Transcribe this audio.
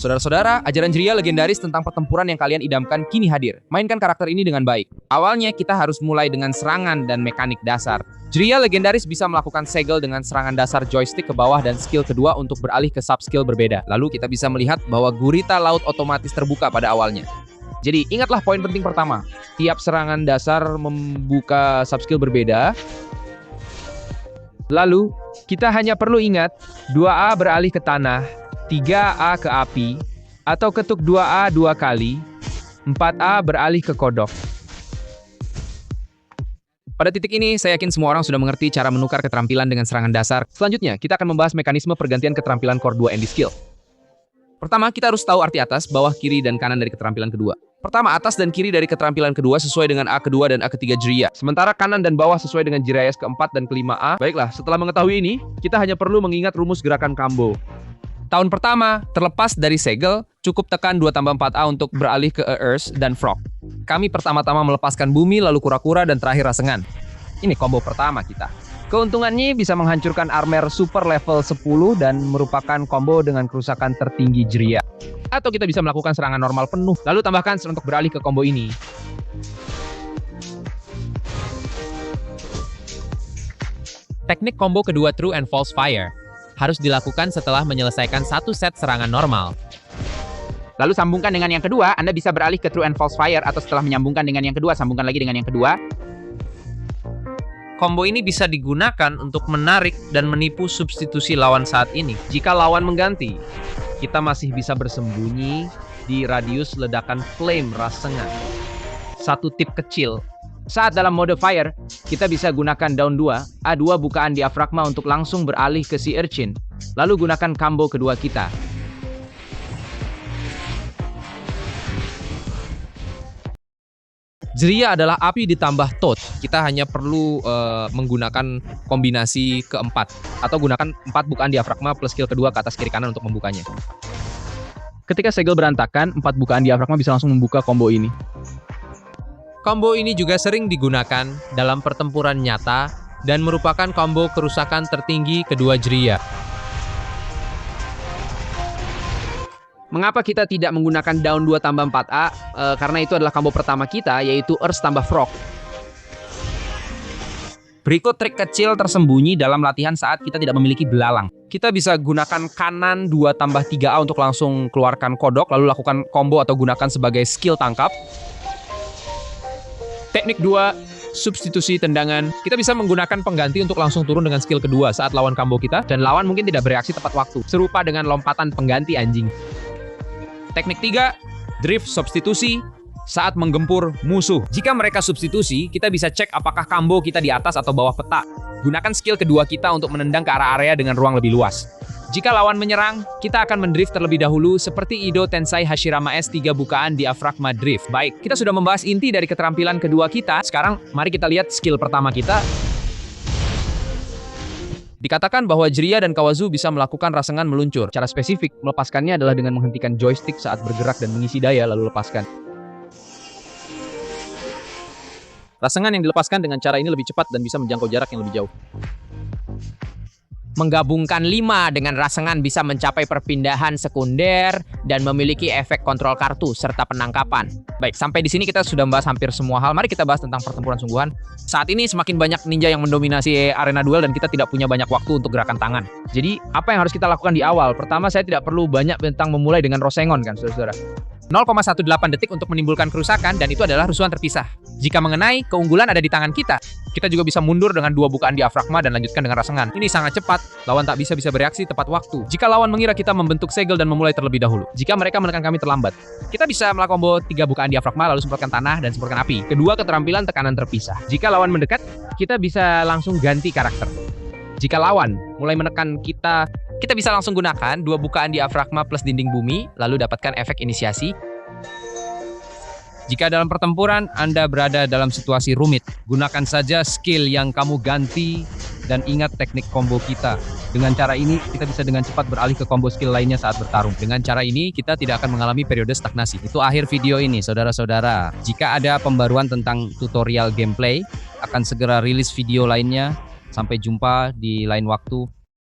Saudara-saudara, ajaran Jiraiya legendaris tentang pertempuran yang kalian idamkan kini hadir. Mainkan karakter ini dengan baik. Awalnya kita harus mulai dengan serangan dan mekanik dasar. Jiraiya legendaris bisa melakukan segel dengan serangan dasar joystick ke bawah dan skill kedua untuk beralih ke sub-skill berbeda. Lalu kita bisa melihat bahwa gurita laut otomatis terbuka pada awalnya. Jadi ingatlah poin penting pertama. Tiap serangan dasar membuka sub-skill berbeda. Lalu, kita hanya perlu ingat 2A beralih ke tanah, 3A ke api, atau ketuk 2A 2 kali, 4A beralih ke kodok. Pada titik ini, saya yakin semua orang sudah mengerti cara menukar keterampilan dengan serangan dasar. Selanjutnya, kita akan membahas mekanisme pergantian keterampilan Core 2 ND Skill. Pertama, kita harus tahu arti atas, bawah, kiri, dan kanan dari keterampilan kedua. Pertama, atas dan kiri dari keterampilan kedua sesuai dengan A kedua dan A ketiga Jiraiya. Sementara kanan dan bawah sesuai dengan Jiraiya keempat dan kelima A. Baiklah, setelah mengetahui ini, kita hanya perlu mengingat rumus gerakan combo. Tahun pertama, terlepas dari segel, cukup tekan 2+4A untuk beralih ke Earth dan Frog. Kami pertama-tama melepaskan bumi, lalu kura-kura, dan terakhir rasengan. Ini combo pertama kita. Keuntungannya bisa menghancurkan armor super level 10 dan merupakan combo dengan kerusakan tertinggi Jiraiya. Atau kita bisa melakukan serangan normal penuh, lalu tambahkan untuk beralih ke combo ini. Teknik combo kedua True and False Fire harus dilakukan setelah menyelesaikan satu set serangan normal. Lalu sambungkan dengan yang kedua, Anda bisa beralih ke True and False Fire, atau setelah menyambungkan dengan yang kedua, sambungkan lagi dengan yang kedua. Combo ini bisa digunakan untuk menarik dan menipu substitusi lawan saat ini. Jika lawan mengganti, kita masih bisa bersembunyi di radius ledakan flame rasengan. Satu tip kecil. Saat dalam mode fire, kita bisa gunakan down 2, A2 bukaan diafragma untuk langsung beralih ke Sea Urchin. Lalu gunakan combo kedua kita. Jiraiya adalah api ditambah Toad. Kita hanya perlu menggunakan kombinasi keempat. Atau gunakan 4 bukaan diafragma plus skill kedua ke atas kiri kanan untuk membukanya. Ketika segel berantakan, 4 bukaan diafragma bisa langsung membuka combo ini. Combo ini juga sering digunakan dalam pertempuran nyata dan merupakan combo kerusakan tertinggi kedua Jiraiya. Mengapa kita tidak menggunakan down 2+4A? Karena itu adalah combo pertama kita, yaitu Earth tambah Frog. Berikut trik kecil tersembunyi dalam latihan saat kita tidak memiliki belalang. Kita bisa gunakan kanan 2+3A untuk langsung keluarkan kodok, lalu lakukan combo atau gunakan sebagai skill tangkap. Teknik 2, substitusi tendangan. Kita bisa menggunakan pengganti untuk langsung turun dengan skill kedua saat lawan combo kita, dan lawan mungkin tidak bereaksi tepat waktu, serupa dengan lompatan pengganti anjing. Teknik 3, drift substitusi saat menggempur musuh. Jika mereka substitusi, kita bisa cek apakah combo kita di atas atau bawah peta. Gunakan skill kedua kita untuk menendang ke arah area dengan ruang lebih luas. Jika lawan menyerang, kita akan mendrift terlebih dahulu seperti Ido Tensai Hashirama S3 bukaan diafragma drift. Baik, kita sudah membahas inti dari keterampilan kedua kita. Sekarang, mari kita lihat skill pertama kita. Dikatakan bahwa Jiraiya dan Kawazu bisa melakukan rasengan meluncur. Cara spesifik, melepaskannya adalah dengan menghentikan joystick saat bergerak dan mengisi daya lalu lepaskan. Rasengan yang dilepaskan dengan cara ini lebih cepat dan bisa menjangkau jarak yang lebih jauh. Menggabungkan 5 dengan rasengan bisa mencapai perpindahan sekunder dan memiliki efek kontrol kartu serta penangkapan. Baik, sampai di sini kita sudah membahas hampir semua hal. Mari kita bahas tentang pertempuran sungguhan. Saat ini semakin banyak ninja yang mendominasi arena duel dan kita tidak punya banyak waktu untuk gerakan tangan. Jadi, apa yang harus kita lakukan di awal? Pertama, saya tidak perlu banyak tentang memulai dengan Rasengan kan, saudara-saudara. 0,18 detik untuk menimbulkan kerusakan dan itu adalah rusuhan terpisah. Jika mengenai, keunggulan ada di tangan kita. Kita juga bisa mundur dengan 2 bukaan diafragma dan lanjutkan dengan rasengan. Ini sangat cepat, lawan tak bisa bereaksi tepat waktu. Jika lawan mengira kita membentuk segel dan memulai terlebih dahulu. Jika mereka menekan kami terlambat, kita bisa melakukan combo 3 bukaan diafragma lalu semprotkan tanah dan semprotkan api. Kedua keterampilan tekanan terpisah. Jika lawan mendekat, kita bisa langsung ganti karakter. Jika lawan mulai menekan kita bisa langsung gunakan 2 bukaan diafragma plus dinding bumi, lalu dapatkan efek inisiasi. Jika dalam pertempuran Anda berada dalam situasi rumit, gunakan saja skill yang kamu ganti dan ingat teknik combo kita. Dengan cara ini, kita bisa dengan cepat beralih ke combo skill lainnya saat bertarung. Dengan cara ini, kita tidak akan mengalami periode stagnasi. Itu akhir video ini, saudara-saudara. Jika ada pembaruan tentang tutorial gameplay, akan segera rilis video lainnya. Sampai jumpa di lain waktu.